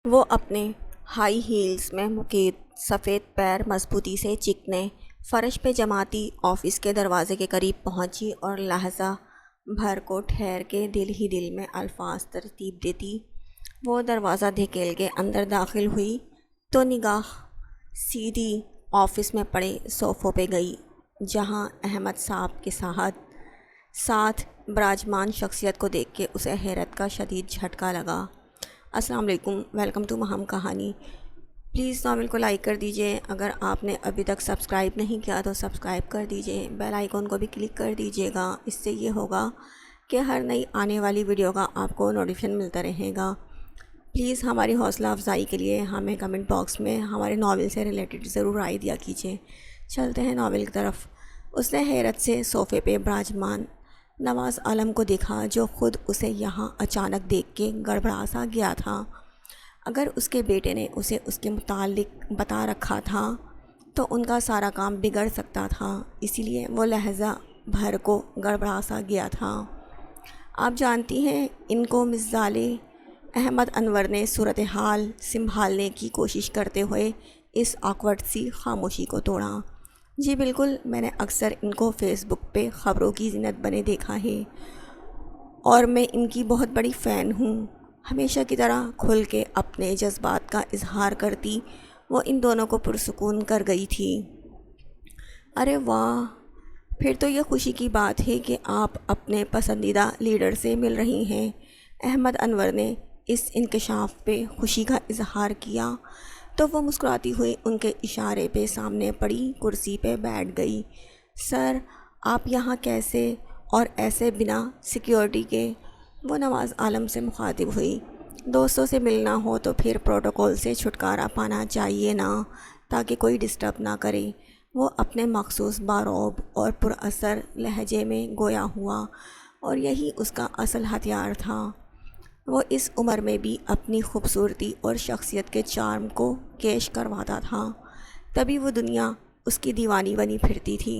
وہ اپنے high heals میں مقید سفید پیر مضبوطی سے چکنے فرش پہ جماتی آفس کے دروازے کے قریب پہنچی اور لحظہ بھر کو ٹھہر کے دل ہی دل میں الفاظ ترتیب دیتی وہ دروازہ دھکیل کے اندر داخل ہوئی تو نگاہ سیدھی آفس میں پڑے صوفوں پہ گئی، جہاں احمد صاحب کے ساتھ براجمان شخصیت کو دیکھ کے اسے حیرت کا شدید جھٹکا لگا۔ السلام علیکم، ویلکم ٹو مہم کہانی۔ پلیز ناول کو لائک کر دیجئے، اگر آپ نے ابھی تک سبسکرائب نہیں کیا تو سبسکرائب کر دیجئے، بیل آئیکن کو بھی کلک کر دیجئے گا۔ اس سے یہ ہوگا کہ ہر نئی آنے والی ویڈیو کا آپ کو نوٹیفیکیشن ملتا رہے گا۔ پلیز ہماری حوصلہ افزائی کے لیے ہمیں کمنٹ باکس میں ہمارے ناول سے ریلیٹڈ ضرور رائے دیا کیجیے۔ چلتے ہیں ناول کی طرف۔ اس نے حیرت سے صوفے پہ براجمان نواز عالم کو دیکھا، جو خود اسے یہاں اچانک دیکھ کے گڑبڑا سا گیا تھا۔ اگر اس کے بیٹے نے اسے اس کے متعلق بتا رکھا تھا تو ان کا سارا کام بگڑ سکتا تھا، اسی لیے وہ لہجہ بھر کو گڑبڑا سا گیا تھا۔ آپ جانتی ہیں، ان کو مزال احمد انور نے صورتحال سنبھالنے کی کوشش کرتے ہوئے اس آکورڈ سی خاموشی کو توڑا۔ جی بالکل، میں نے اکثر ان کو فیس بک پہ خبروں کی زینت بنے دیکھا ہے اور میں ان کی بہت بڑی فین ہوں۔ ہمیشہ کی طرح کھل کے اپنے جذبات کا اظہار کرتی وہ ان دونوں کو پرسکون کر گئی تھی۔ ارے واہ، پھر تو یہ خوشی کی بات ہے کہ آپ اپنے پسندیدہ لیڈر سے مل رہی ہیں۔ احمد انور نے اس انکشاف پہ خوشی کا اظہار کیا تو وہ مسکراتی ہوئی ان کے اشارے پہ سامنے پڑی کرسی پہ بیٹھ گئی۔ سر، آپ یہاں کیسے اور ایسے بنا سیکیورٹی کے؟ وہ نواز عالم سے مخاطب ہوئی۔ دوستوں سے ملنا ہو تو پھر پروٹوکول سے چھٹکارا پانا چاہیے نا، تاکہ کوئی ڈسٹرب نہ کرے۔ وہ اپنے مخصوص باروب اور پر اثر لہجے میں گویا ہوا، اور یہی اس کا اصل ہتھیار تھا۔ وہ اس عمر میں بھی اپنی خوبصورتی اور شخصیت کے چارم کو کیش کرواتا تھا، تبھی وہ دنیا اس کی دیوانی بنی پھرتی تھی۔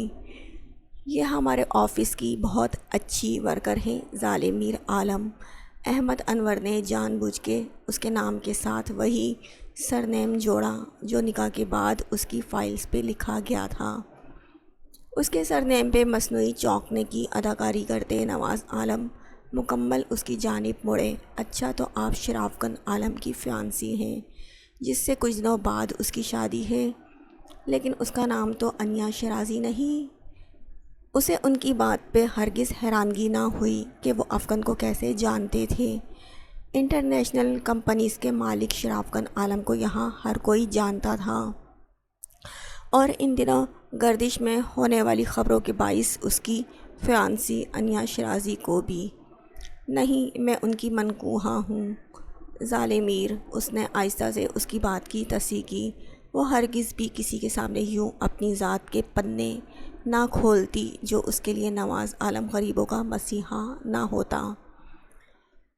یہ ہمارے آفس کی بہت اچھی ورکر ہے ظالم میر عالم۔ احمد انور نے جان بوجھ کے اس کے نام کے ساتھ وہی سرنیم جوڑا جو نکاح کے بعد اس کی فائلز پہ لکھا گیا تھا۔ اس کے سرنیم پہ مصنوعی چونکنے کی اداکاری کرتے نواز عالم مکمل اس کی جانب مڑے۔ اچھا، تو آپ شرافکن عالم کی فیانسی ہیں، جس سے کچھ دنوں بعد اس کی شادی ہے، لیکن اس کا نام تو انیا شیرازی نہیں؟ اسے ان کی بات پہ ہرگز حیرانگی نہ ہوئی کہ وہ افغان کو کیسے جانتے تھے۔ انٹرنیشنل کمپنیز کے مالک شرافکن عالم کو یہاں ہر کوئی جانتا تھا، اور ان دنوں گردش میں ہونے والی خبروں کے باعث اس کی فیانسی انیا شیرازی کو بھی۔ نہیں، میں ان کی منکوحہ ہوں ظالم میر، اس نے آہستہ سے اس کی بات کی تصحیح کی۔ وہ ہرگز بھی کسی کے سامنے یوں اپنی ذات کے پنے نہ کھولتی جو اس کے لیے نواز عالم غریبوں کا مسیحا نہ ہوتا۔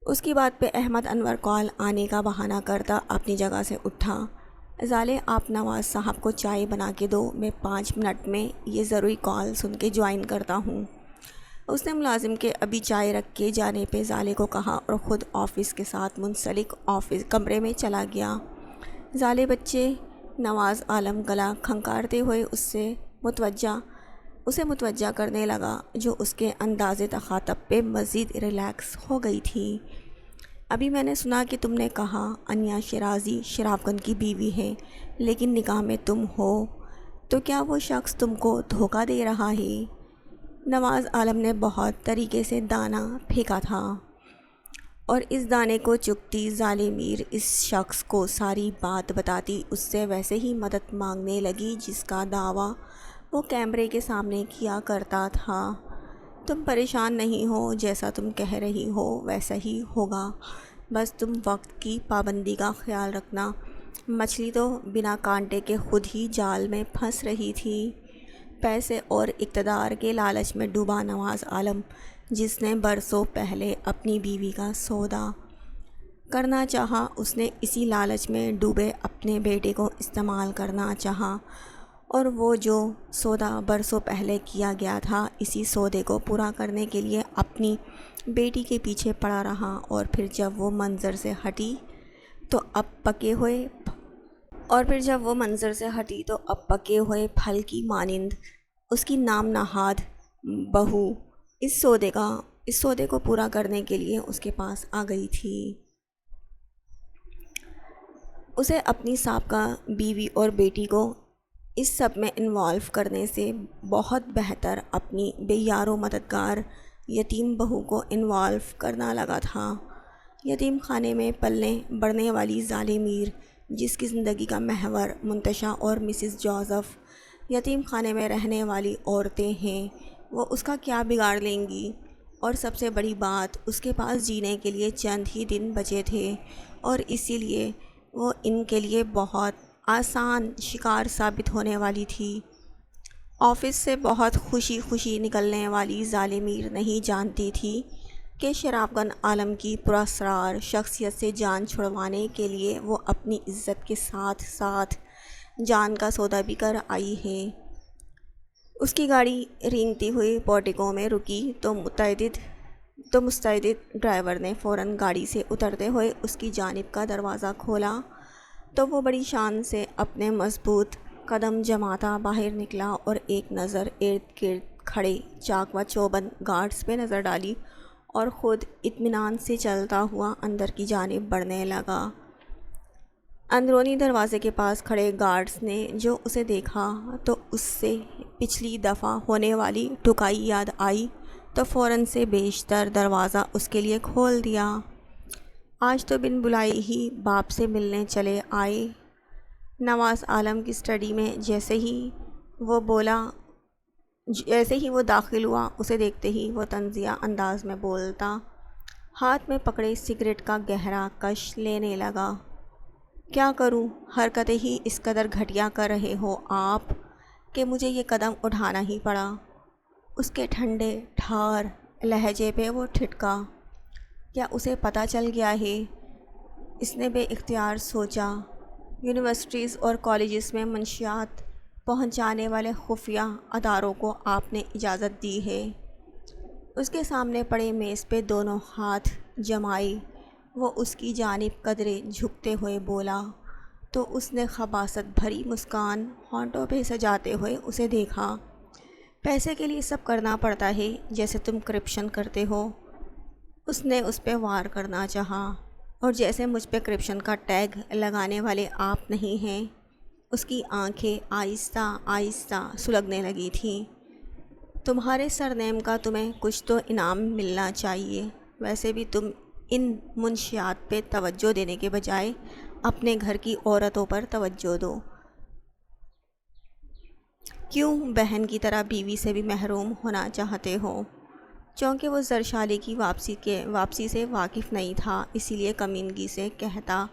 اس کی بات پہ احمد انور کال آنے کا بہانہ کرتا اپنی جگہ سے اٹھا۔ ظالے، آپ نواز صاحب کو چائے بنا کے دو، میں 5 منٹ میں یہ ضروری کال سن کے جوائن کرتا ہوں۔ اس نے ملازم کے ابھی چائے رکھ کے جانے پہ ظالے کو کہا اور خود آفس کے ساتھ منسلک آفس کمرے میں چلا گیا۔ ظالے بچے، نواز عالم گلا کھنکارتے ہوئے اسے متوجہ کرنے لگا، جو اس کے انداز تخاطب پہ مزید ریلیکس ہو گئی تھی۔ ابھی میں نے سنا کہ تم نے کہا انیا شیرازی شرافکن کی بیوی ہے، لیکن نکاح میں تم ہو، تو کیا وہ شخص تم کو دھوکہ دے رہا ہے؟ نواز عالم نے بہت طریقے سے دانہ پھینکا تھا، اور اس دانے کو چگتی ظالم میر اس شخص کو ساری بات بتاتی اس سے ویسے ہی مدد مانگنے لگی جس کا دعویٰ وہ کیمرے کے سامنے کیا کرتا تھا۔ تم پریشان نہیں ہو، جیسا تم کہہ رہی ہو ویسا ہی ہوگا، بس تم وقت کی پابندی کا خیال رکھنا۔ مچھلی تو بنا کانٹے کے خود ہی جال میں پھنس رہی تھی۔ پیسے اور اقتدار کے لالچ میں ڈوبا نواز عالم، جس نے برسوں پہلے اپنی بیوی کا سودا کرنا چاہا، اس نے اسی لالچ میں ڈوبے اپنے بیٹے کو استعمال کرنا چاہا، اور وہ جو سودا برسوں پہلے کیا گیا تھا، اسی سودے کو پورا کرنے کے لیے اپنی بیٹی کے پیچھے پڑا رہا، اور پھر جب وہ منظر سے ہٹی تو اب پکے ہوئے اور پھر جب وہ منظر سے ہٹی تو اب پکے ہوئے پھل کی مانند اس کی نام نہاد بہو اس سودے کو پورا کرنے کے لیے اس کے پاس آ گئی تھی۔ اسے اپنی سابقہ بیوی اور بیٹی کو اس سب میں انوالو کرنے سے بہت بہتر اپنی بے یار و مددگار یتیم بہو کو انوالو کرنا لگا تھا۔ یتیم خانے میں پلنے بڑھنے والی ظالم میر جس کی زندگی کا محور منتشا اور مسز جوزف یتیم خانے میں رہنے والی عورتیں ہیں، وہ اس کا کیا بگاڑ لیں گی؟ اور سب سے بڑی بات، اس کے پاس جینے کے لیے چند ہی دن بچے تھے اور اسی لیے وہ ان کے لیے بہت آسان شکار ثابت ہونے والی تھی۔ آفس سے بہت خوشی نکلنے والی ظالم میر نہیں جانتی تھی کہ شرافگن عالم کی پراسرار شخصیت سے جان چھڑوانے کے لیے وہ اپنی عزت کے ساتھ ساتھ جان کا سودا بھی کر آئی ہے۔ اس کی گاڑی رینگتی ہوئی پورٹیکو میں رکی تو مستعد ڈرائیور نے فوراً گاڑی سے اترتے ہوئے اس کی جانب کا دروازہ کھولا تو وہ بڑی شان سے اپنے مضبوط قدم جماتا باہر نکلا اور ایک نظر ارد گرد کھڑے چاق و چوبند گارڈز پہ نظر ڈالی اور خود اطمینان سے چلتا ہوا اندر کی جانب بڑھنے لگا۔ اندرونی دروازے کے پاس کھڑے گارڈز نے جو اسے دیکھا تو اس سے پچھلی دفعہ ہونے والی ٹھکائی یاد آئی تو فوراً سے بیشتر دروازہ اس کے لیے کھول دیا۔ آج تو بن بلائے ہی باپ سے ملنے چلے آئے۔ نواز عالم کی اسٹڈی میں جیسے ہی وہ داخل ہوا، اسے دیکھتے ہی وہ طنزیہ انداز میں بولتا، ہاتھ میں پکڑے سگریٹ کا گہرا کش لینے لگا، کیا کروں، حرکتیں ہی اس قدر گھٹیا کر رہے ہو آپ کہ مجھے یہ قدم اٹھانا ہی پڑا۔ اس کے ٹھنڈے ٹھار لہجے پہ وہ ٹھٹکا۔ کیا اسے پتہ چل گیا ہے؟ اس نے بے اختیار سوچا۔ یونیورسٹیز اور کالجز میں منشیات پہنچانے والے خفیہ اداروں کو آپ نے اجازت دی ہے؟ اس کے سامنے پڑے میز پہ دونوں ہاتھ جمائے وہ اس کی جانب قدرے جھکتے ہوئے بولا تو اس نے خباثت بھری مسکان ہونٹوں پہ سجاتے ہوئے اسے دیکھا، پیسے کے لیے سب کرنا پڑتا ہے جیسے تم کرپشن کرتے ہو۔ اس نے اس پہ وار کرنا چاہا، اور جیسے مجھ پہ کرپشن کا ٹیگ لگانے والے آپ نہیں ہیں۔ اس کی آنکھیں آہستہ آہستہ سلگنے لگی تھیں۔ تمہارے سرنیم کا تمہیں کچھ تو انعام ملنا چاہیے، ویسے بھی تم ان منشیات پہ توجہ دینے کے بجائے اپنے گھر کی عورتوں پر توجہ دو۔ کیوں بہن کی طرح بیوی سے بھی محروم ہونا چاہتے ہو؟ چونکہ وہ زرشالے کی واپسی سے واقف نہیں تھا، اسی لیے کمینگی سے کہتا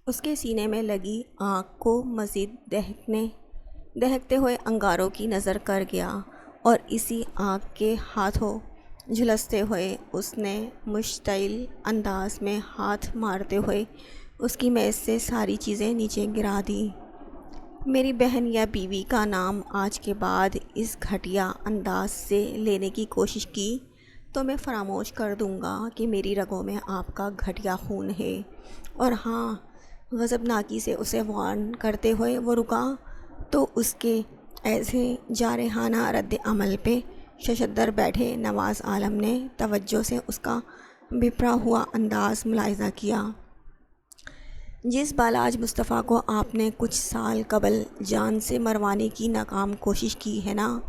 اس کے سینے میں لگی آگ کو مزید دہکتے ہوئے انگاروں کی نظر کر گیا، اور اسی آگ کے ہاتھوں جھلستے ہوئے اس نے مشتعل انداز میں ہاتھ مارتے ہوئے اس کی میز سے ساری چیزیں نیچے گرا دیں۔ میری بہن یا بیوی کا نام آج کے بعد اس گھٹیا انداز سے لینے کی کوشش کی تو میں فراموش کر دوں گا کہ میری رگوں میں آپ کا گھٹیا خون ہے۔ اور ہاں، غضبناکی سے اسے وارن کرتے ہوئے وہ رکا تو اس کے ایسے جارحانہ رد عمل پہ ششدر بیٹھے نواز عالم نے توجہ سے اس کا بپھرا ہوا انداز ملاحظہ کیا۔ جس بالاج مصطفیٰ کو آپ نے کچھ سال قبل جان سے مروانے کی ناکام کوشش کی ہے نا،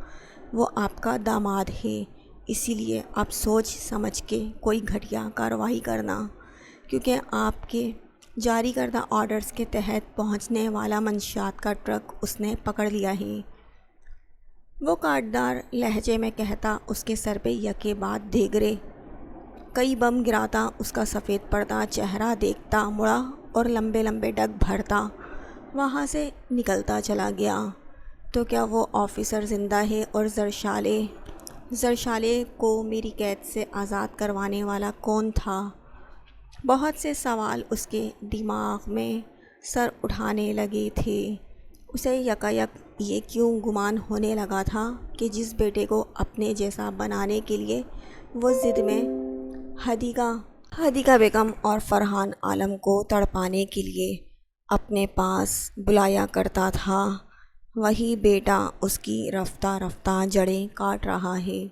وہ آپ کا داماد ہے، اسی لیے آپ سوچ سمجھ کے کوئی گھٹیا کارروائی کرنا، کیونکہ آپ کے جاری کردہ آرڈرز کے تحت پہنچنے والا منشیات کا ٹرک اس نے پکڑ لیا ہے۔ وہ کاٹدار لہجے میں کہتا، اس کے سر پہ یکے بعد دیگرے کئی بم گراتا، اس کا سفید پردہ چہرہ دیکھتا مڑا اور لمبے لمبے ڈگ بھرتا وہاں سے نکلتا چلا گیا۔ تو کیا وہ آفیسر زندہ ہے؟ اور زرشالے کو میری قید سے آزاد کروانے والا کون تھا؟ بہت سے سوال اس کے دماغ میں سر اٹھانے لگے تھے۔ اسے یکایک یہ کیوں گمان ہونے لگا تھا کہ جس بیٹے کو اپنے جیسا بنانے کے لیے وہ ضد میں حدیقہ بیگم اور فرحان عالم کو تڑپانے کے لیے اپنے پاس بلایا کرتا تھا۔ وہی بیٹا اس کی رفتہ رفتہ جڑیں کاٹ رہا ہے۔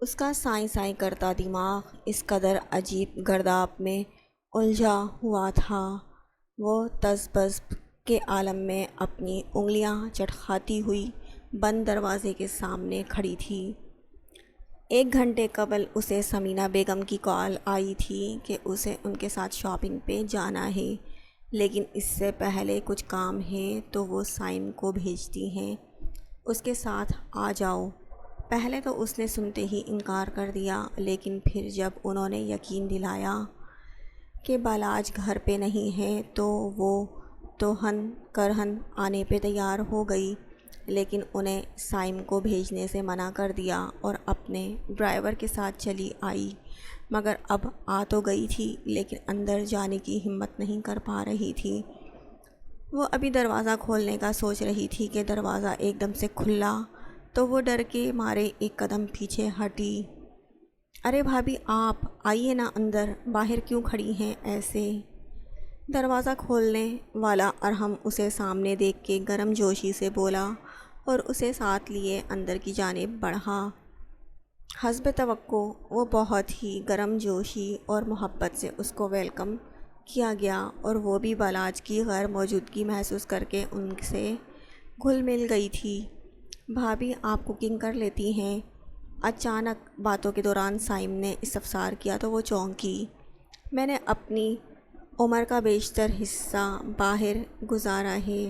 اس کا سائیں سائیں کرتا دماغ اس قدر عجیب گرداب میں الجھا ہوا تھا۔ وہ تذبذب کے عالم میں اپنی انگلیاں چٹکھاتی ہوئی بند دروازے کے سامنے کھڑی تھی۔ 1 گھنٹے قبل اسے ثمینہ بیگم کی کال آئی تھی کہ اسے ان کے ساتھ شاپنگ پہ جانا ہے، لیکن اس سے پہلے کچھ کام ہے تو وہ سائم کو بھیجتی ہیں، اس کے ساتھ آ جاؤ۔ پہلے تو اس نے سنتے ہی انکار کر دیا، لیکن پھر جب انہوں نے یقین دلایا کہ بالاج گھر پہ نہیں ہے تو وہ توہن کرہن آنے پہ تیار ہو گئی، لیکن انہیں سائم کو بھیجنے سے منع کر دیا اور اپنے ڈرائیور کے ساتھ چلی آئی۔ مگر اب آ تو گئی تھی لیکن اندر جانے کی ہمت نہیں کر پا رہی تھی۔ وہ ابھی دروازہ کھولنے کا سوچ رہی تھی کہ دروازہ ایک دم سے کھلا تو وہ ڈر کے مارے ایک قدم پیچھے ہٹی۔ ارے بھابھی آپ آئیے نا اندر، باہر کیوں کھڑی ہیں ایسے؟ دروازہ کھولنے والا ارحم اسے سامنے دیکھ کے گرم جوشی سے بولا اور اسے ساتھ لیے اندر کی جانب بڑھا۔ حسب توقع وہ بہت ہی گرم جوشی اور محبت سے اس کو ویلکم کیا گیا اور وہ بھی بالاج کی غیر موجودگی محسوس کر کے ان سے گھل مل گئی تھی۔ بھابھی آپ کوکنگ کر لیتی ہیں؟ اچانک باتوں کے دوران سائم نے استفسار کیا تو وہ چونکی۔ میں نے اپنی عمر کا بیشتر حصہ باہر گزارا ہے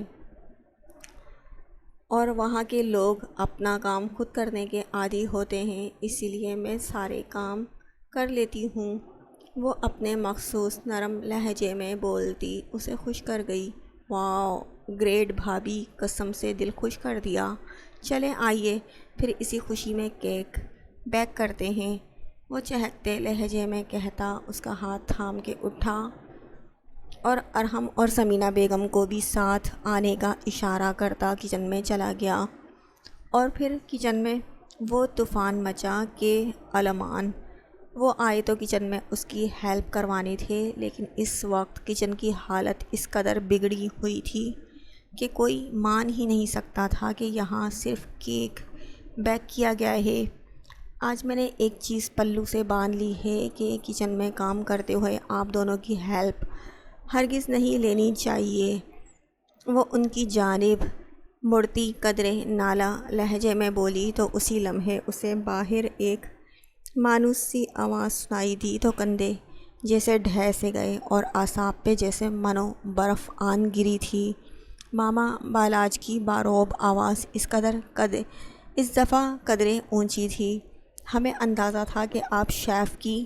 اور وہاں کے لوگ اپنا کام خود کرنے کے عادی ہوتے ہیں، اسی لیے میں سارے کام کر لیتی ہوں۔ وہ اپنے مخصوص نرم لہجے میں بولتی اسے خوش کر گئی۔ واو گریٹ بھابھی، قسم سے دل خوش کر دیا۔ چلیں آئیے پھر اسی خوشی میں کیک بیک کرتے ہیں، وہ چہکتے لہجے میں کہتا اس کا ہاتھ تھام کے اٹھا اور ارحم اور ثمینہ بیگم کو بھی ساتھ آنے کا اشارہ کرتا کچن میں چلا گیا۔ اور پھر کچن میں وہ طوفان مچا کہ علمان وہ آئے تو کچن میں اس کی ہیلپ کروانے تھے، لیکن اس وقت کچن کی حالت اس قدر بگڑی ہوئی تھی کہ کوئی مان ہی نہیں سکتا تھا کہ یہاں صرف کیک بیک کیا گیا ہے۔ آج میں نے ایک چیز پلو سے باندھ لی ہے کہ کچن میں کام کرتے ہوئے آپ دونوں کی ہیلپ ہرگز نہیں لینی چاہیے۔ وہ ان کی جانب مڑتی قدرے نالا لہجے میں بولی تو اسی لمحے اسے باہر ایک مانوس سی آواز سنائی دی تو کندھے جیسے ڈھہ سے گئے اور اعصاب پہ جیسے منو برف آن گری تھی۔ ماما بالاج کی باروب آواز اس دفعہ قدرے اونچی تھی۔ ہمیں اندازہ تھا کہ آپ شیف کی،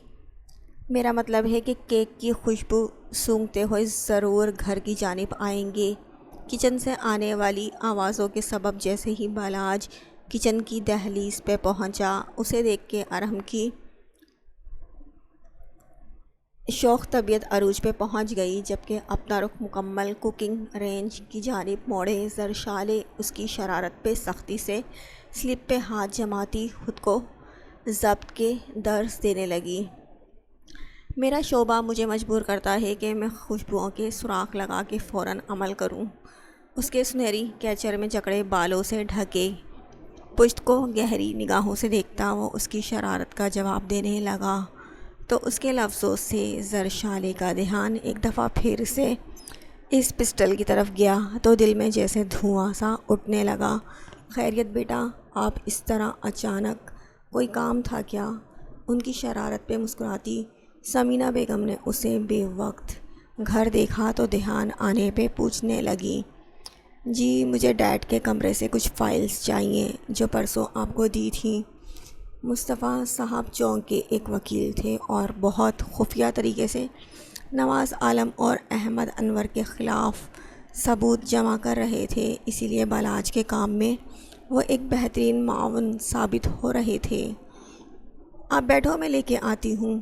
میرا مطلب ہے کہ کیک کی خوشبو سونگھتے ہوئے ضرور گھر کی جانب آئیں گے۔ کچن سے آنے والی آوازوں کے سبب جیسے ہی بالاج کچن کی دہلیز پہ پہنچا، اسے دیکھ کے ارحم کی شوخ طبیعت عروج پہ پہنچ گئی، جبکہ اپنا رخ مکمل کوکنگ رینج کی جانب موڑے زرشالے اس کی شرارت پہ سختی سے سلپ پہ ہاتھ جماتی خود کو ضبط کے درس دینے لگی۔ میرا شعبہ مجھے مجبور کرتا ہے کہ میں خوشبوؤں کے سراغ لگا کے فوراً عمل کروں۔ اس کے سنہری کیچر میں جکڑے بالوں سے ڈھکے پشت کو گہری نگاہوں سے دیکھتا وہ اس کی شرارت کا جواب دینے لگا تو اس کے لفظوں سے زرشالے کا دھیان ایک دفعہ پھر سے اس پسٹل کی طرف گیا تو دل میں جیسے دھواں سا اٹھنے لگا۔ خیریت بیٹا، آپ اس طرح اچانک، کوئی کام تھا کیا؟ ان کی شرارت پہ مسکراتی ثمینہ بیگم نے اسے بے وقت گھر دیکھا تو دھیان آنے پہ پوچھنے لگی۔ جی مجھے ڈیڈ کے کمرے سے کچھ فائلز چاہیے جو پرسوں آپ کو دی تھیں۔ مصطفیٰ صاحب چونکہ ایک وکیل تھے اور بہت خفیہ طریقے سے نواز عالم اور احمد انور کے خلاف ثبوت جمع کر رہے تھے، اسی لیے بالاج کے کام میں وہ ایک بہترین معاون ثابت ہو رہے تھے۔ آپ بیٹھو میں لے کے آتی ہوں،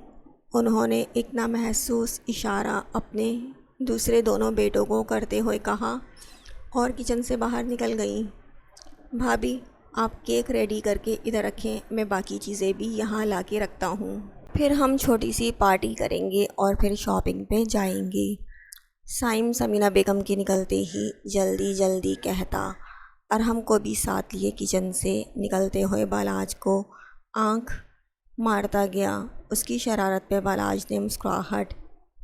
انہوں نے ایک نامحسوس اشارہ اپنے دوسرے دونوں بیٹوں کو کرتے ہوئے کہا اور کچن سے باہر نکل گئیں۔ بھابھی آپ کیک ریڈی کر کے ادھر رکھیں، میں باقی چیزیں بھی یہاں لا کے رکھتا ہوں۔ پھر ہم چھوٹی سی پارٹی کریں گے اور پھر شاپنگ پہ جائیں گے۔ سائم سمینہ بیگم کے نکلتے ہی جلدی جلدی کہتا اور ہم کو بھی ساتھ لیے کچن سے نکلتے ہوئے بالاج کو آنکھ مارتا گیا۔ اس کی شرارت پہ بالاج نے مسکراہٹ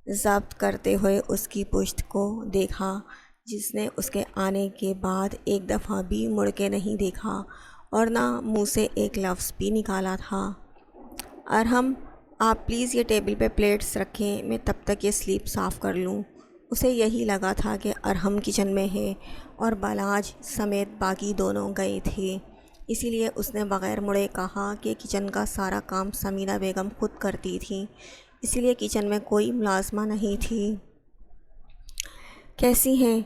ضبط کرتے ہوئے اس کی پشت کو دیکھا، جس نے اس کے آنے کے بعد ایک دفعہ بھی مڑ کے نہیں دیکھا اور نہ منہ سے ایک لفظ بھی نکالا تھا۔ ارحم، آپ پلیز یہ ٹیبل پہ پلیٹس رکھیں، میں تب تک یہ سلیپ صاف کر لوں۔ اسے یہی لگا تھا کہ ارحم کچن میں ہے اور بالاج سمیت باقی دونوں گئے تھے، اسی لیے اس نے بغیر مڑے کہا کہ کچن کا سارا کام سمینہ بیگم خود کرتی تھیں، اسی لیے کچن میں کوئی ملازمہ نہیں تھی۔ کیسی ہیں؟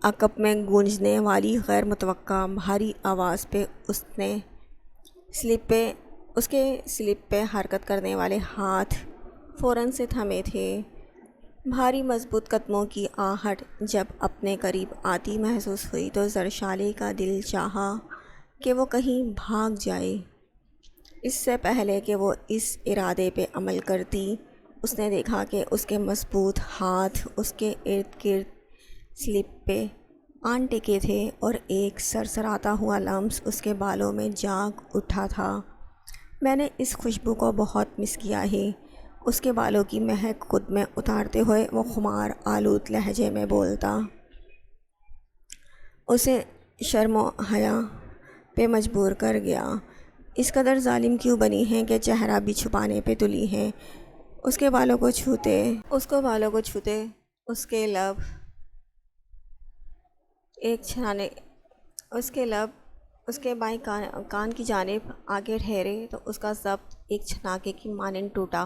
عقب میں گونجنے والی غیر متوقع بھاری آواز پہ اس کے سلپ پہ حرکت کرنے والے ہاتھ فوراً سے تھمے تھے۔ بھاری مضبوط قدموں کی آہٹ جب اپنے قریب آتی محسوس ہوئی تو زرشالے کا دل چاہا کہ وہ کہیں بھاگ جائے۔ اس سے پہلے کہ وہ اس ارادے پہ عمل کرتی، اس نے دیکھا کہ اس کے مضبوط ہاتھ اس کے ارد گرد سلپ پہ آن ٹکے تھے اور ایک سرسراتا ہوا لمس اس کے بالوں میں جاگ اٹھا تھا۔ میں نے اس خوشبو کو بہت مس کیا ہے، اس کے بالوں کی مہک خود میں اتارتے ہوئے وہ خمار آلود لہجے میں بولتا۔ اسے شرم و حیا پہ مجبور کر گیا۔ اس قدر ظالم کیوں بنی ہیں کہ چہرہ بھی چھپانے پہ تلی ہیں۔ اس کے بالوں کو چھوتے، اس کے لب اس کے بائیں کان کی جانب آگے ٹھہرے تو اس کا ضبط ایک چھناکے کی مانند ٹوٹا۔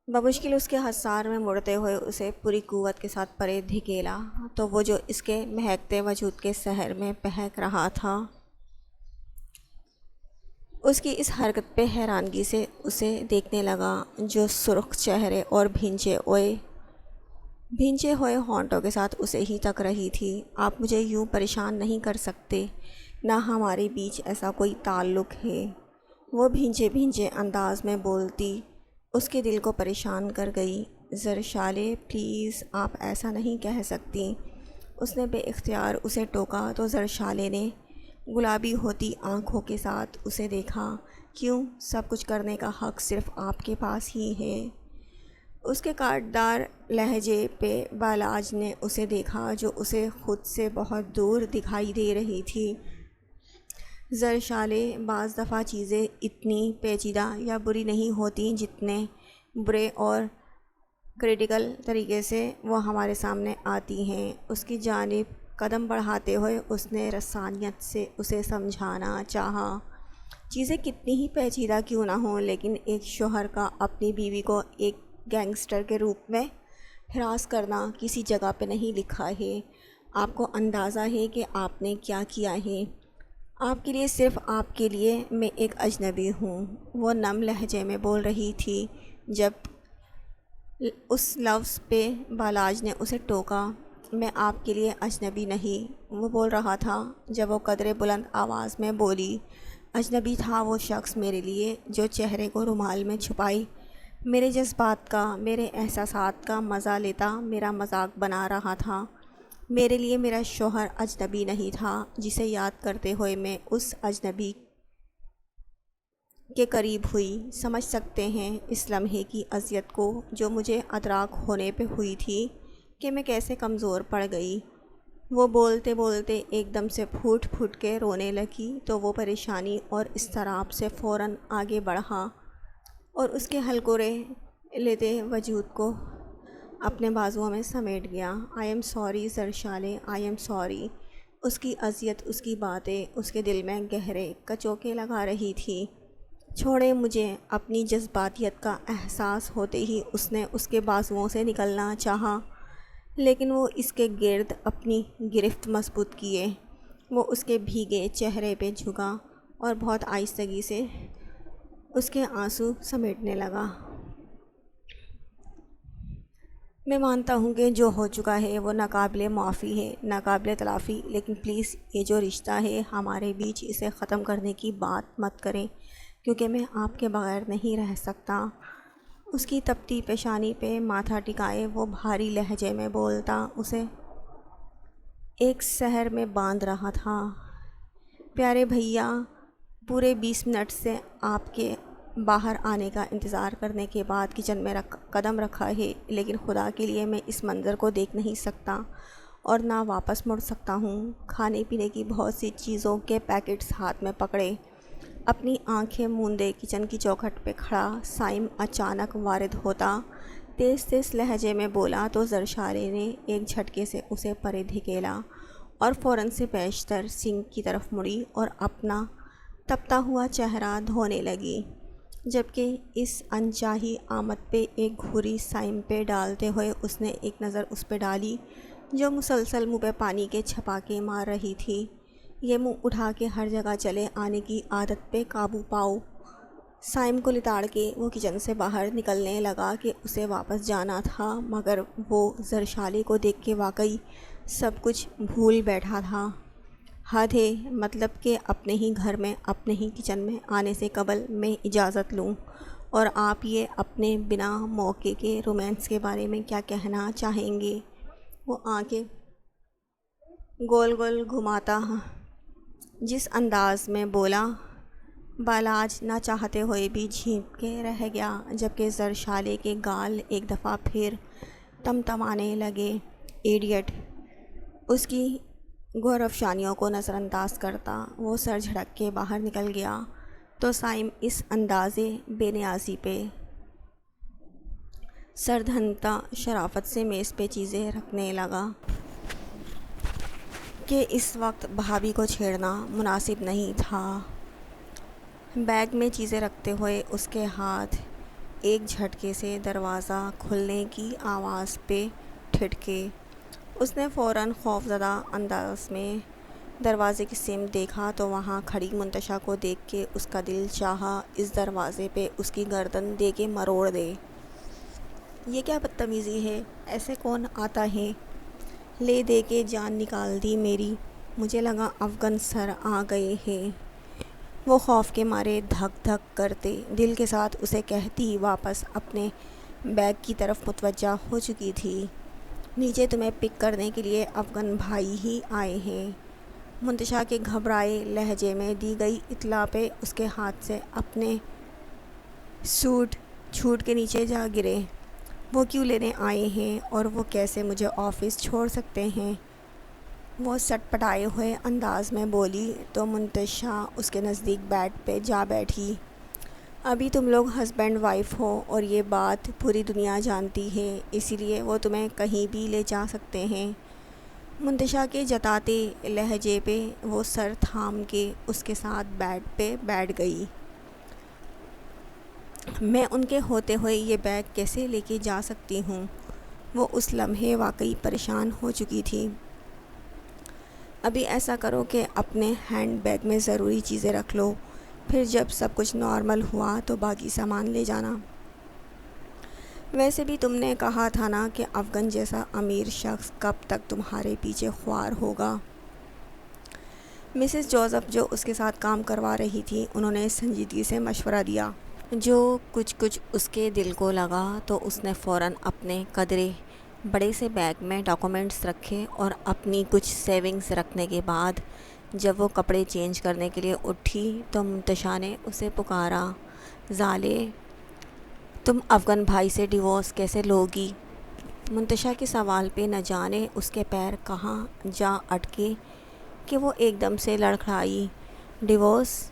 بمشکل اس کے حصار میں مڑتے ہوئے اسے پوری قوت کے ساتھ پرے دھکیلا تو وہ جو اس کے مہکتے وجود کے سحر میں بہک رہا تھا۔ اس کی اس حرکت پہ حیرانگی سے اسے دیکھنے لگا، جو سرخ چہرے اور بھینچے ہوئے ہونٹوں کے ساتھ اسے ہی تک رہی تھی۔ آپ مجھے یوں پریشان نہیں کر سکتے، نہ ہمارے بیچ ایسا کوئی تعلق ہے، وہ بھینچے انداز میں بولتی اس کے دل کو پریشان کر گئی۔ زرشالے، پلیز آپ ایسا نہیں کہہ سکتی۔ اس نے بے اختیار اسے ٹوکا تو زرشالے نے گلابی ہوتی آنکھوں کے ساتھ اسے دیکھا۔ کیوں؟ سب کچھ کرنے کا حق صرف آپ کے پاس ہی ہے۔ اس کے کاٹدار لہجے پہ بالاج نے اسے دیکھا، جو اسے خود سے بہت دور دکھائی دے رہی تھی۔ زرشالے، بعض دفعہ چیزیں اتنی پیچیدہ یا بری نہیں ہوتی جتنے برے اور کریٹیکل طریقے سے وہ ہمارے سامنے آتی ہیں۔ اس کی جانب قدم بڑھاتے ہوئے اس نے رسانیت سے اسے سمجھانا چاہا، چیزیں کتنی ہی پیچیدہ کیوں نہ ہوں، لیکن ایک شوہر کا اپنی بیوی کو ایک گینگسٹر کے روپ میں ہراس کرنا کسی جگہ پہ نہیں لکھا ہے۔ آپ کو اندازہ ہے کہ آپ نے کیا کیا ہے؟ آپ کے لیے، صرف آپ کے لیے میں ایک اجنبی ہوں، وہ نم لہجے میں بول رہی تھی۔ جب اس لفظ پہ بالاج نے اسے ٹوکا، میں آپ کے لیے اجنبی نہیں، وہ بول رہا تھا۔ جب وہ قدرے بلند آواز میں بولی، اجنبی تھا وہ شخص میرے لیے جو چہرے کو رومال میں چھپائی میرے جذبات کا، میرے احساسات کا مزہ لیتا، میرا مذاق بنا رہا تھا۔ میرے لیے میرا شوہر اجنبی نہیں تھا، جسے یاد کرتے ہوئے میں اس اجنبی کے قریب ہوئی۔ سمجھ سکتے ہیں اس لمحے کی اذیت کو جو مجھے ادراک ہونے پہ ہوئی تھی کہ میں کیسے کمزور پڑ گئی۔ وہ بولتے بولتے ایک دم سے پھوٹ کے رونے لگی تو وہ پریشانی اور اضطراب سے فوراً آگے بڑھا اور اس کے ہلکورے لیتے وجود کو اپنے بازوؤں میں سمیٹ گیا۔ I am sorry Zarshale, I am sorry. اس کی اذیت، اس کی باتیں اس کے دل میں گہرے کچوکے لگا رہی تھی۔ چھوڑیں مجھے۔ اپنی جذباتیت کا احساس ہوتے ہی اس نے اس کے بازوؤں سے نکلنا چاہا، لیکن وہ اس کے گرد اپنی گرفت مضبوط کیے۔ وہ اس کے بھیگے چہرے پہ جھکا اور بہت آہستگی سے اس کے آنسو سمیٹنے لگا۔ میں مانتا ہوں کہ جو ہو چکا ہے وہ ناقابل معافی ہے، ناقابل تلافی، لیکن پلیز یہ جو رشتہ ہے ہمارے بیچ، اسے ختم کرنے کی بات مت کریں، کیونکہ میں آپ کے بغیر نہیں رہ سکتا۔ اس کی تپتی پیشانی پہ ماتھا ٹکائے وہ بھاری لہجے میں بولتا اسے ایک سحر میں باندھ رہا تھا۔ پیارے بھیا، پورے 20 منٹ سے آپ کے باہر آنے کا انتظار کرنے کے بعد کچن میں قدم رکھا ہے، لیکن خدا کے لیے میں اس منظر کو دیکھ نہیں سکتا اور نہ واپس مڑ سکتا ہوں۔ کھانے پینے کی بہت سی چیزوں کے پیکٹس ہاتھ میں پکڑے اپنی آنکھیں موندے کچن کی چوکھٹ پہ کھڑا سائم اچانک وارد ہوتا۔ تیز تیز لہجے میں بولا تو زرشارے نے ایک جھٹکے سے اسے پرے دھکیلا اور فوراً سے بیشتر سنک کی طرف مڑی اور اپنا تپتا ہوا چہرہ دھونے لگی، جبکہ اس انچاہی آمد پہ ایک گھوری سائم پہ ڈالتے ہوئے اس نے ایک نظر اس پہ ڈالی جو مسلسل منہ پہ پانی کے چھپاکے مار رہی تھی۔ یہ منہ اٹھا کے ہر جگہ چلے آنے کی عادت پہ قابو پاؤ۔ سائم کو لتاڑ کے وہ کچن سے باہر نکلنے لگا کہ اسے واپس جانا تھا، مگر وہ زرشالے کو دیکھ کے واقعی سب کچھ بھول بیٹھا تھا۔ حد ہے، مطلب کہ اپنے ہی گھر میں اپنے ہی کچن میں آنے سے قبل میں اجازت لوں، اور آپ یہ اپنے بنا موقع کے رومانس کے بارے میں کیا کہنا چاہیں گے؟ وہ آنکھیں گول گول گھماتا جس انداز میں بولا، بالاج نہ چاہتے ہوئے بھی جھنک کے رہ گیا، جبکہ زرشالے کے گال ایک دفعہ پھر تمتمانے لگے۔ ایڈیٹ! اس کی غور افشانیوں کو نظر انداز کرتا وہ سر جھٹک کے باہر نکل گیا تو سائم اس اندازے بے نیازی پہ سردھنتا شرافت سے میز پہ چیزیں رکھنے لگا کہ اس وقت بھابھی کو چھیڑنا مناسب نہیں تھا۔ بیگ میں چیزیں رکھتے ہوئے اس کے ہاتھ ایک جھٹکے سے دروازہ کھلنے کی آواز پہ ٹھٹکے۔ اس نے فوراً خوفزدہ انداز میں دروازے کی سمت دیکھا تو وہاں کھڑی منتشا کو دیکھ کے اس کا دل چاہا اس دروازے پہ اس کی گردن دے کے مروڑ دے۔ یہ کیا بدتمیزی ہے؟ ایسے کون آتا ہے؟ لے دے کے جان نکال دی میری۔ مجھے لگا افغان سر آ گئے ہیں۔ وہ خوف کے مارے دھک دھک کرتے دل کے ساتھ اسے کہتی واپس اپنے بیگ کی طرف متوجہ ہو چکی تھی، نیچے تمہیں پک کرنے کے لیے افغان بھائی ہی آئے ہیں۔ منتشا کے گھبرائے لہجے میں دی گئی اطلاع پہ اس کے ہاتھ سے اپنے سوٹ چھوٹ کے نیچے جا گرے۔ وہ کیوں لینے آئے ہیں اور وہ کیسے مجھے آفس چھوڑ سکتے ہیں؟ وہ سٹ پٹائے ہوئے انداز میں بولی تو منتشا اس کے نزدیک بیڈ پہ جا بیٹھی۔ ابھی تم لوگ ہسبینڈ وائف ہو اور یہ بات پوری دنیا جانتی ہے، اسی لیے وہ تمہیں کہیں بھی لے جا سکتے ہیں۔ منتشا کے جتاتے لہجے پہ وہ سر تھام کے اس کے ساتھ بیڈ پہ بیٹھ گئی۔ میں ان کے ہوتے ہوئے یہ بیگ کیسے لے کے جا سکتی ہوں؟ وہ اس لمحے واقعی پریشان ہو چکی تھی۔ ابھی ایسا کرو کہ اپنے ہینڈ بیگ میں ضروری چیزیں رکھ لو، پھر جب سب کچھ نارمل ہوا تو باقی سامان لے جانا۔ ویسے بھی تم نے کہا تھا نا کہ افغان جیسا امیر شخص کب تک تمہارے پیچھے خوار ہوگا۔ مسز جوزف جو اس کے ساتھ کام کروا رہی تھی، انہوں نے سنجیدگی سے مشورہ دیا۔ جو کچھ اس کے دل کو لگا تو اس نے فوراً اپنے قدرے بڑے سے بیگ میں ڈاکومنٹس رکھے اور اپنی کچھ سیونگز رکھنے کے بعد جب وہ کپڑے چینج کرنے کے لیے اٹھی تو منتشا نے اسے پکارا، ظالے، تم افغان بھائی سے ڈیورس کیسے لوگی؟ منتشا کے سوال پہ نہ جانے اس کے پیر کہاں جا اٹکے کہ وہ ایک دم سے لڑکھڑائی۔ ڈیورس؟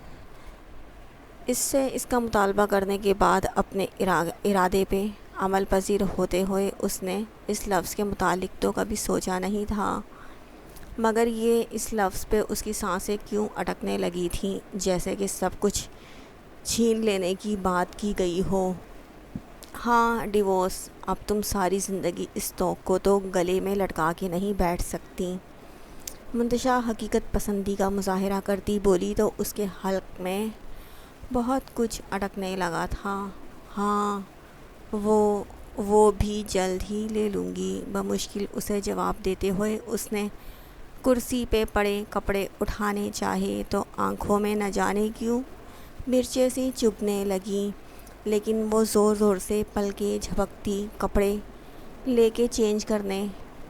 اس سے اس کا مطالبہ کرنے کے بعد اپنے ارادے پہ عمل پذیر ہوتے ہوئے اس نے اس لفظ کے متعلق تو کبھی سوچا نہیں تھا، مگر یہ اس لفظ پہ اس کی سانسیں کیوں اٹکنے لگی تھیں، جیسے کہ سب کچھ چھین لینے کی بات کی گئی ہو۔ ہاں، ڈیورس۔ اب تم ساری زندگی اس توق کو تو گلے میں لٹکا کے نہیں بیٹھ سکتی۔ منتشا حقیقت پسندی کا مظاہرہ کرتی بولی تو اس کے حلق میں بہت کچھ اٹکنے لگا تھا۔ ہاں، وہ بھی جلد ہی لے لوں گی، بمشکل اسے جواب دیتے ہوئے اس نے کرسی پہ پڑے کپڑے اٹھانے چاہے تو آنکھوں میں نہ جانے کیوں مرچیں سی چبھنے لگیں، لیکن وہ زور زور سے پلکیں جھپکتی کپڑے لے کے چینج کرنے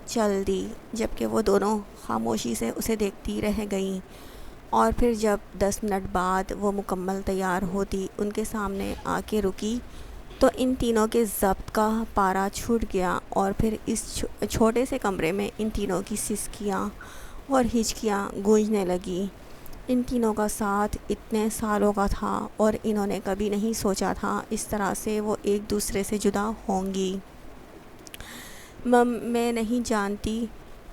چل دی، جبکہ وہ دونوں خاموشی سے اسے دیکھتی رہ گئیں۔ اور پھر جب 10 منٹ بعد وہ مکمل تیار ہوتی ان کے سامنے آ کے رکی تو ان تینوں کے ضبط کا پارہ چھوٹ گیا، اور پھر اس چھوٹے سے کمرے میں ان تینوں کی سسکیاں اور ہچکیاں گونجنے لگیں۔ ان تینوں کا ساتھ اتنے سالوں کا تھا اور انہوں نے کبھی نہیں سوچا تھا اس طرح سے وہ ایک دوسرے سے جدا ہوں گی۔ میں نہیں جانتی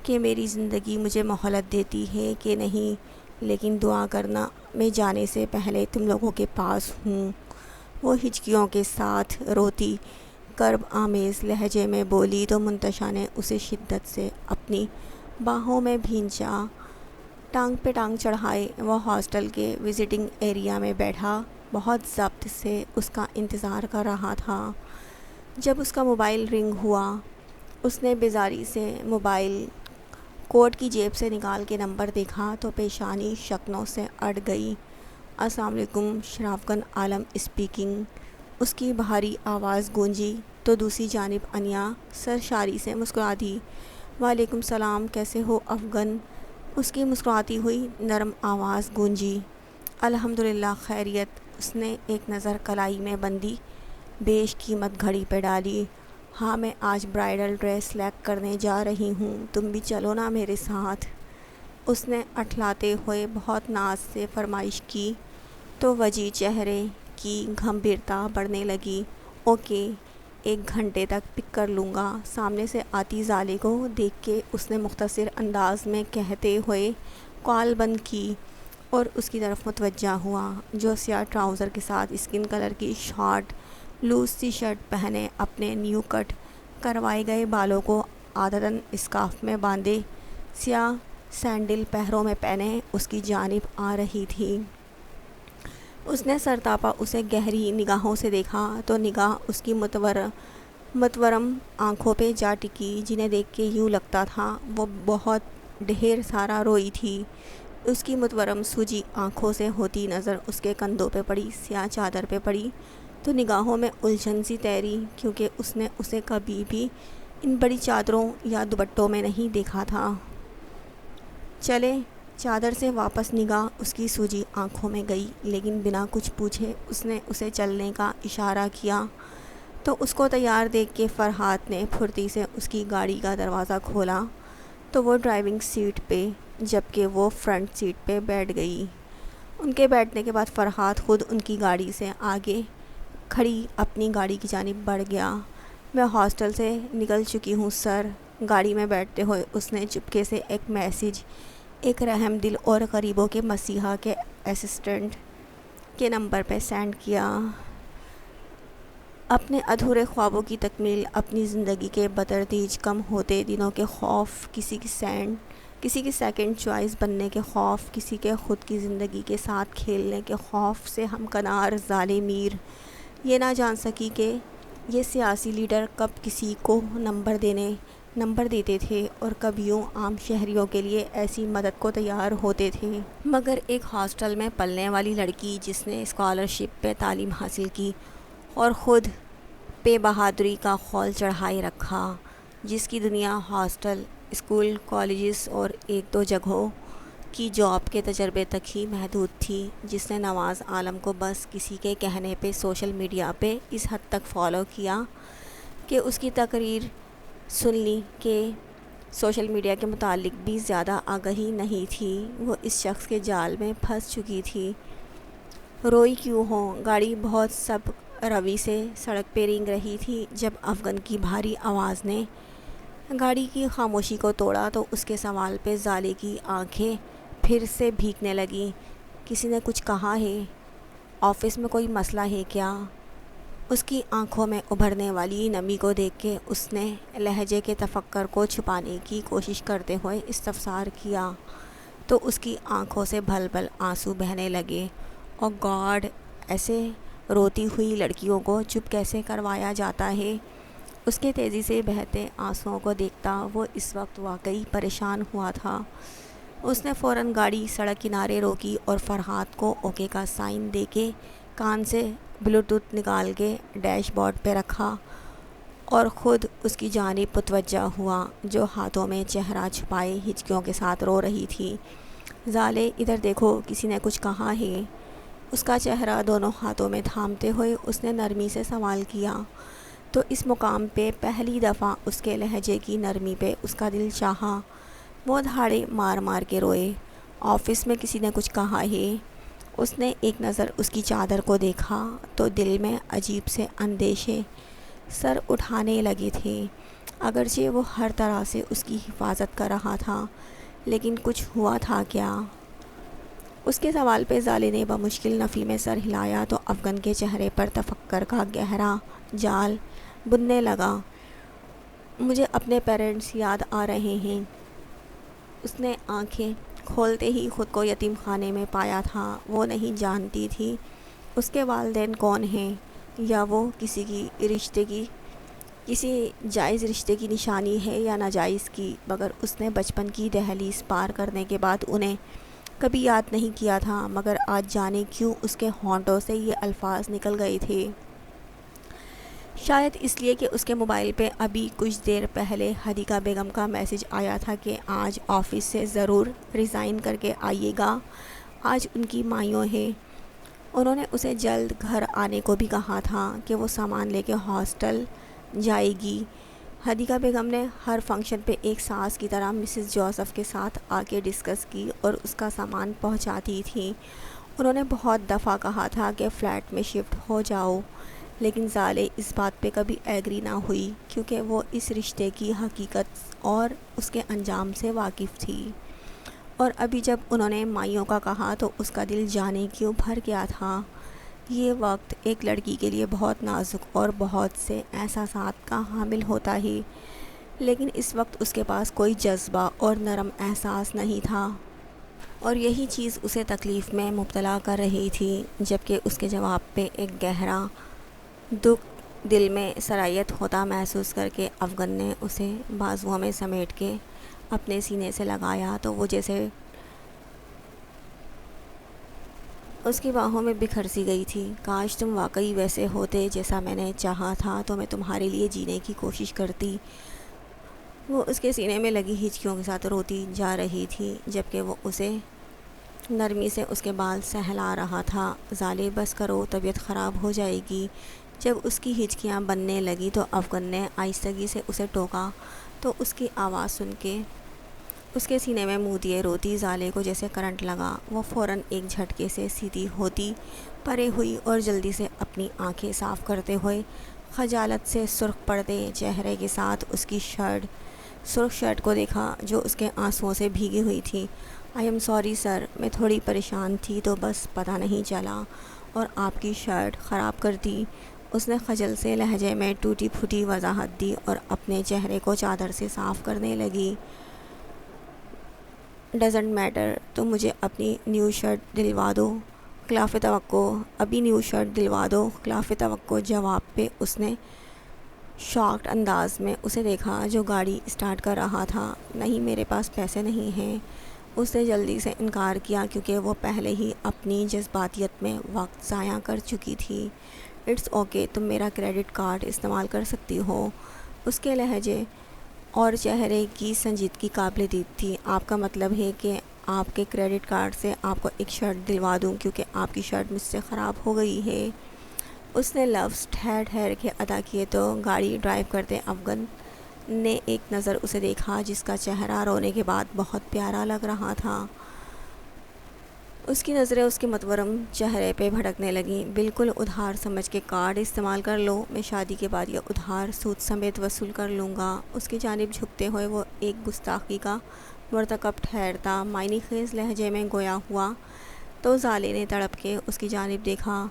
کہ میری زندگی مجھے مہلت دیتی ہے کہ نہیں، لیکن دعا کرنا میں جانے سے پہلے تم لوگوں کے پاس ہوں۔ وہ ہچکیوں کے ساتھ روتی کرب آمیز لہجے میں بولی تو منتشا نے اسے شدت سے اپنی باہوں میں بھینچا۔ ٹانگ پہ ٹانگ چڑھائے وہ ہاسٹل کے وزٹنگ ایریا میں بیٹھا، بہت ضبط سے اس کا انتظار کر رہا تھا۔ جب اس کا موبائل رنگ ہوا، اس نے بیزاری سے موبائل کوٹ کی جیب سے نکال کے نمبر دیکھا تو پیشانی شکنوں سے اڑ گئی۔ السلام علیکم، شرافگن عالم اسپیکنگ۔ اس کی بھاری آواز گونجی تو دوسری جانب انیا سرشاری سے مسکرا دی۔ وعلیکم السلام، کیسے ہو افغن؟ اس کی مسکراتی ہوئی نرم آواز گونجی۔ الحمدللہ خیریت۔ اس نے ایک نظر کلائی میں بندی بیش قیمت گھڑی پہ ڈالی۔ ہاں، میں آج برائڈل ڈریس سلیکٹ کرنے جا رہی ہوں، تم بھی چلو نا میرے ساتھ؟ اس نے اٹھلاتے ہوئے بہت ناز سے فرمائش کی تو وجہ چہرے کی گھمبیرتا بڑھنے لگی۔ اوکے، 1 گھنٹے تک پک کر لوں گا۔ سامنے سے آتی زالے کو دیکھ کے اس نے مختصر انداز میں کہتے ہوئے کال بند کی اور اس کی طرف متوجہ ہوا، جو سیاہ ٹراؤزر کے ساتھ اسکن کلر کی شارٹ لوز سی شرٹ پہنے اپنے نیو کٹ کروائے گئے بالوں کو عادتاً اسکارف میں باندھے سیاہ سینڈل پیروں میں پہنے اس کی جانب آ رہی تھی۔ اس نے سرتاپا اسے گہری نگاہوں سے دیکھا تو نگاہ اس کی متورم آنکھوں پہ جا ٹکی، جنہیں دیکھ کے یوں لگتا تھا وہ بہت ڈھیر سارا روئی تھی۔ اس کی متورم سوجی آنکھوں سے ہوتی نظر اس کے کندھوں پہ پڑی سیاہ چادر پہ پڑی تو نگاہوں میں الجھن سی تیری، کیونکہ اس نے اسے کبھی بھی ان بڑی چادروں یا دوپٹوں میں نہیں دیکھا تھا۔ چلے، چادر سے واپس نگاہ اس کی سوجی آنکھوں میں گئی، لیکن بنا کچھ پوچھے اس نے اسے چلنے کا اشارہ کیا تو اس کو تیار دیکھ کے فرحات نے پھرتی سے اس کی گاڑی کا دروازہ کھولا تو وہ ڈرائیونگ سیٹ پہ جبکہ وہ فرنٹ سیٹ پہ بیٹھ گئی۔ ان کے بیٹھنے کے بعد فرحات خود ان کی گاڑی سے آگے کھڑی اپنی گاڑی کی جانب بڑھ گیا۔ میں ہاسٹل سے نکل چکی ہوں سر۔ گاڑی میں بیٹھتے ہوئے اس نے چپکے سے ایک میسیج ایک رحم دل اور غریبوں کے مسیحا کے اسسٹنٹ کے نمبر پہ سینڈ کیا۔ اپنے ادھورے خوابوں کی تکمیل، اپنی زندگی کے بتدریج کم ہوتے دنوں کے خوف، کسی کی سیکنڈ چوائس بننے کے خوف، کسی کے خود کی زندگی کے ساتھ کھیلنے کے خوف سے ہمکنار ظالے میر یہ نہ جان سکی کہ یہ سیاسی لیڈر کب کسی کو نمبر دیتے تھے اور کب یوں عام شہریوں کے لیے ایسی مدد کو تیار ہوتے تھے۔ مگر ایک ہاسٹل میں پلنے والی لڑکی جس نے اسکالرشپ پہ تعلیم حاصل کی اور خود پہ بہادری کا خول چڑھائے رکھا، جس کی دنیا ہاسٹل، اسکول، کالجز اور 1-2 جگہوں کی جاب کے تجربے تک ہی محدود تھی، جس نے نواز عالم کو بس کسی کے کہنے پہ سوشل میڈیا پہ اس حد تک فالو کیا کہ اس کی تقریر سن لی کہ سوشل میڈیا کے متعلق بھی زیادہ آگہی نہیں تھی۔ وہ اس شخص کے جال میں پھنس چکی تھی۔ روئی کیوں ہو؟ گاڑی بہت سب روی سے سڑک پہ رینگ رہی تھی جب افغان کی بھاری آواز نے گاڑی کی خاموشی کو توڑا تو اس کے سوال پہ زالے کی آنکھیں پھر سے بھیگنے لگیں۔ کسی نے کچھ کہا ہے؟ آفس میں کوئی مسئلہ ہے کیا؟ اس کی آنکھوں میں ابھرنے والی نمی کو دیکھ کے اس نے لہجے کے تفکر کو چھپانے کی کوشش کرتے ہوئے استفسار کیا تو اس کی آنکھوں سے بھل بھل آنسو بہنے لگے۔ اور گاڈ، ایسے روتی ہوئی لڑکیوں کو چپ کیسے کروایا جاتا ہے؟ اس کے تیزی سے بہتے آنسوؤں کو دیکھتا وہ اس وقت واقعی پریشان ہوا تھا۔ اس نے فوراً گاڑی سڑک کنارے روکی اور فرحات کو اوکے کا سائن دے کے کان سے بلوٹوتھ نکال کے ڈیش بورڈ پہ رکھا اور خود اس کی جانب متوجہ ہوا، جو ہاتھوں میں چہرہ چھپائے ہچکیوں کے ساتھ رو رہی تھی۔ زالے ادھر دیکھو، کسی نے کچھ کہا ہے؟ اس کا چہرہ دونوں ہاتھوں میں تھامتے ہوئے اس نے نرمی سے سوال کیا، تو اس مقام پہ پہلی دفعہ اس کے لہجے کی نرمی پہ اس کا دل چاہا۔ وہ دھاڑے مار مار کے روئے۔ آفس میں کسی نے کچھ کہا ہے؟ اس نے ایک نظر اس کی چادر کو دیکھا تو دل میں عجیب سے اندیشے سر اٹھانے لگے تھے۔ اگرچہ وہ ہر طرح سے اس کی حفاظت کر رہا تھا، لیکن کچھ ہوا تھا کیا؟ اس کے سوال پہ زالے نے بمشکل نفی میں سر ہلایا تو افغان کے چہرے پر تفکر کا گہرا جال بننے لگا۔ مجھے اپنے پیرنٹس یاد آ رہے ہیں۔ اس نے آنکھیں کھولتے ہی خود کو یتیم خانے میں پایا تھا۔ وہ نہیں جانتی تھی اس کے والدین کون ہیں، یا وہ کسی جائز رشتے کی نشانی ہے یا ناجائز کی، مگر اس نے بچپن کی دہلیز پار کرنے کے بعد انہیں کبھی یاد نہیں کیا تھا، مگر آج جانے کیوں اس کے ہونٹوں سے یہ الفاظ نکل گئے تھے۔ شاید اس لیے کہ اس کے موبائل پہ ابھی کچھ دیر پہلے حدیقہ بیگم کا میسج آیا تھا کہ آج آفس سے ضرور ریزائن کر کے آئیے گا، آج ان کی مائیوں ہے۔ انہوں نے اسے جلد گھر آنے کو بھی کہا تھا کہ وہ سامان لے کے ہاسٹل جائے گی۔ حدیقہ بیگم نے ہر فنکشن پہ ایک ساس کی طرح مسز جوزف کے ساتھ آ کے ڈسکس کی اور اس کا سامان پہنچاتی تھی۔ انہوں نے بہت دفعہ کہا تھا کہ فلیٹ میں شفٹ ہو جاؤ، لیکن زالے اس بات پہ کبھی ایگری نہ ہوئی، کیونکہ وہ اس رشتے کی حقیقت اور اس کے انجام سے واقف تھی۔ اور ابھی جب انہوں نے مائیوں کا کہا تو اس کا دل جانے کیوں بھر گیا تھا۔ یہ وقت ایک لڑکی کے لیے بہت نازک اور بہت سے احساسات کا حامل ہوتا ہے، لیکن اس وقت اس کے پاس کوئی جذبہ اور نرم احساس نہیں تھا، اور یہی چیز اسے تکلیف میں مبتلا کر رہی تھی۔ جبکہ اس کے جواب پہ ایک گہرا دکھ دل میں سرایت ہوتا محسوس کر کے افغان نے اسے بازوؤں میں سمیٹ کے اپنے سینے سے لگایا تو وہ جیسے اس کی باہوں میں بکھر سی گئی تھی۔ کاش تم واقعی ویسے ہوتے جیسا میں نے چاہا تھا تو میں تمہارے لیے جینے کی کوشش کرتی۔ وہ اس کے سینے میں لگی ہچکیوں کے ساتھ روتی جا رہی تھی، جبکہ وہ اسے نرمی سے اس کے بال سہلا رہا تھا۔ زالے بس کرو، طبیعت خراب ہو جائے گی۔ جب اس کی ہچکیاں بننے لگی تو افغان نے آہستگی سے اسے ٹوکا تو اس کی آواز سن کے اس کے سینے میں منہ دیے روتی زالے کو جیسے کرنٹ لگا۔ وہ فوراً ایک جھٹکے سے سیدھی ہوتی پرے ہوئی اور جلدی سے اپنی آنکھیں صاف کرتے ہوئے خجالت سے سرخ پڑتے چہرے کے ساتھ اس کی سرخ شرٹ کو دیکھا جو اس کے آنسوؤں سے بھیگی ہوئی تھی۔ آئی ایم سوری سر، میں تھوڑی پریشان تھی تو بس پتہ نہیں چلا اور آپ کی شرٹ خراب کر دی۔ اس نے خجل سے لہجے میں ٹوٹی پھوٹی وضاحت دی اور اپنے چہرے کو چادر سے صاف کرنے لگی۔ ڈزنٹ میٹر، تم مجھے اپنی نیو شرٹ دلوا دو، خلاف توقع۔ ابھی نیو شرٹ دلوا دو، خلاف توقع۔ جواب پہ اس نے شاکڈ انداز میں اسے دیکھا جو گاڑی اسٹارٹ کر رہا تھا۔ نہیں، میرے پاس پیسے نہیں ہیں، اس نے جلدی سے انکار کیا کیونکہ وہ پہلے ہی اپنی جذباتیت میں وقت ضائع کر چکی تھی۔ اٹس اوکے، تم میرا کریڈٹ کارڈ استعمال کر سکتی ہو۔ اس کے لہجے اور چہرے کی سنجیدگی قابل دید تھی۔ آپ کا مطلب ہے کہ آپ کے کریڈٹ کارڈ سے آپ کو ایک شرٹ دلوا دوں کیونکہ آپ کی شرٹ مجھ سے خراب ہو گئی ہے؟ اس نے لفظ ٹھہر ٹھہر کے ادا کیے تو گاڑی ڈرائیو کرتے افغان نے ایک نظر اسے دیکھا جس کا چہرہ رونے کے بعد بہت پیارا لگ رہا تھا۔ اس کی نظریں اس کے متورم چہرے پہ بھٹکنے لگیں۔ بالکل ادھار سمجھ کے کارڈ استعمال کر لو، میں شادی کے بعد یہ ادھار سود سمیت وصول کر لوں گا۔ اس کی جانب جھکتے ہوئے وہ ایک گستاخی کا مرتکب ٹھہرتا معنی خیز لہجے میں گویا ہوا تو زالے نے تڑپ کے اس کی جانب دیکھا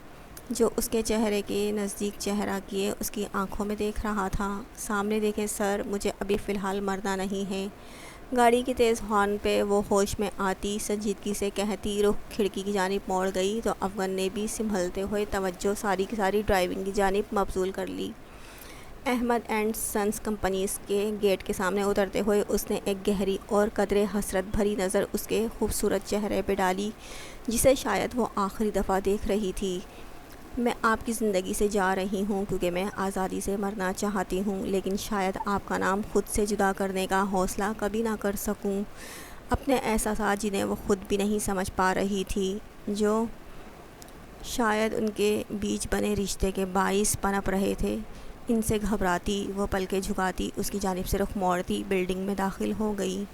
جو اس کے چہرے کے نزدیک چہرہ کیے اس کی آنکھوں میں دیکھ رہا تھا۔ سامنے دیکھیں سر، مجھے ابھی فی الحال مرنا نہیں ہے۔ گاڑی کی تیز ہارن پہ وہ ہوش میں آتی سنجیدگی سے کہتی رخ کھڑکی کی جانب موڑ گئی تو افغان نے بھی سنبھلتے ہوئے توجہ ساری کی ساری ڈرائیونگ کی جانب مبذول کر لی۔ احمد اینڈ سنس کمپنیز کے گیٹ کے سامنے اترتے ہوئے اس نے ایک گہری اور قدرے حسرت بھری نظر اس کے خوبصورت چہرے پہ ڈالی، جسے شاید وہ آخری دفعہ دیکھ رہی تھی۔ میں آپ کی زندگی سے جا رہی ہوں کیونکہ میں آزادی سے مرنا چاہتی ہوں، لیکن شاید آپ کا نام خود سے جدا کرنے کا حوصلہ کبھی نہ کر سکوں۔ اپنے احساسات جنہیں وہ خود بھی نہیں سمجھ پا رہی تھی، جو شاید ان کے بیچ بنے رشتے کے باعث پنپ رہے تھے، ان سے گھبراتی وہ پلکیں جھکاتی اس کی جانب سے رخ موڑتی بلڈنگ میں داخل ہو گئی۔